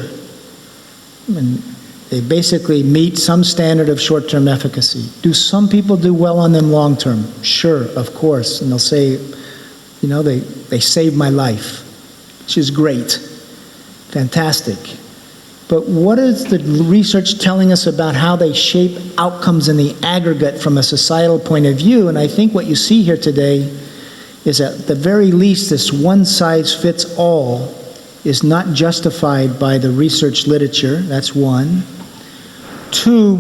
A: And they basically meet some standard of short-term efficacy. Do some people do well on them long-term? Sure, of course. And they'll say, you know, they saved my life, which is great, fantastic. But what is the research telling us about how they shape outcomes in the aggregate from a societal point of view? And I think what you see here today is at the very least this one-size-fits-all is not justified by the research literature. That's one. Two,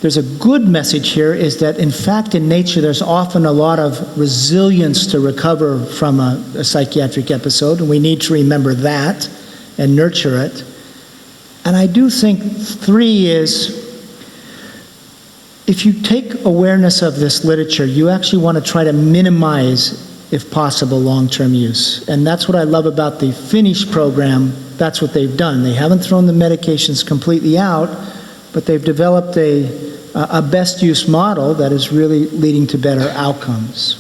A: there's a good message here is that in fact in nature there's often a lot of resilience to recover from a psychiatric episode, and we need to remember that and nurture it. And I do think three is, if you take awareness of this literature, you actually want to try to minimize, if possible, long-term use. And that's what I love about the Finnish program. That's what they've done. They haven't thrown the medications completely out, but they've developed a best use model that is really leading to better outcomes.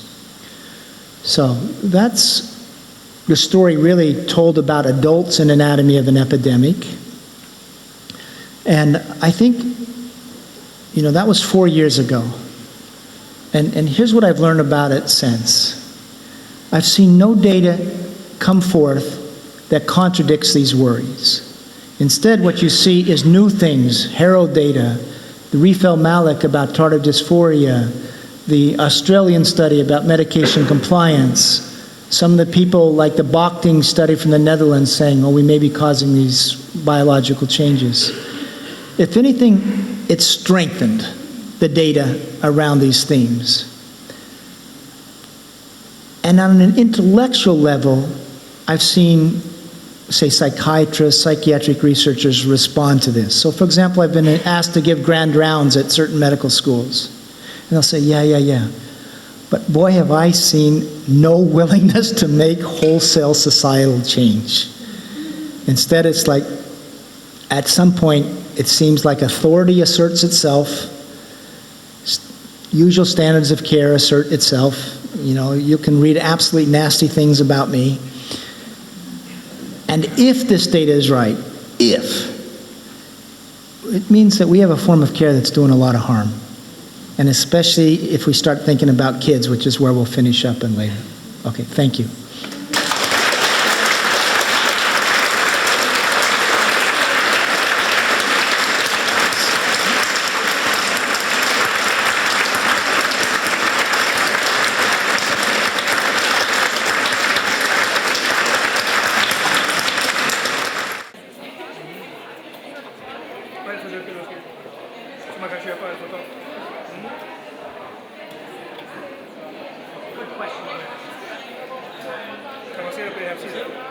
A: So that's the story really told about adults in anatomy of an epidemic. And I think, you know, that was 4 years ago. And here's what I've learned about it since. I've seen no data come forth that contradicts these worries. Instead, what you see is new things, Harrow data, the Riefel-Malek about tardive dysphoria, the Australian study about medication compliance, some of the people like the Bochting study from the Netherlands saying, oh, we may be causing these biological changes. If anything, it's strengthened the data around these themes. And on an intellectual level, I've seen, say, psychiatrists, psychiatric researchers respond to this. So, for example, I've been asked to give grand rounds at certain medical schools. And they'll say, yeah. But boy, have I seen no willingness to make wholesale societal change. Instead, it's like, at some point, it seems like authority asserts itself, usual standards of care assert itself. You know, you can read absolutely nasty things about me. And if this data is right, it means that we have a form of care that's doing a lot of harm. And especially if we start thinking about kids, which is where we'll finish up in later. Okay, thank you.
B: for det måske. Så man kan köpa det totalt. Good question. Kan man se det på hemsidan?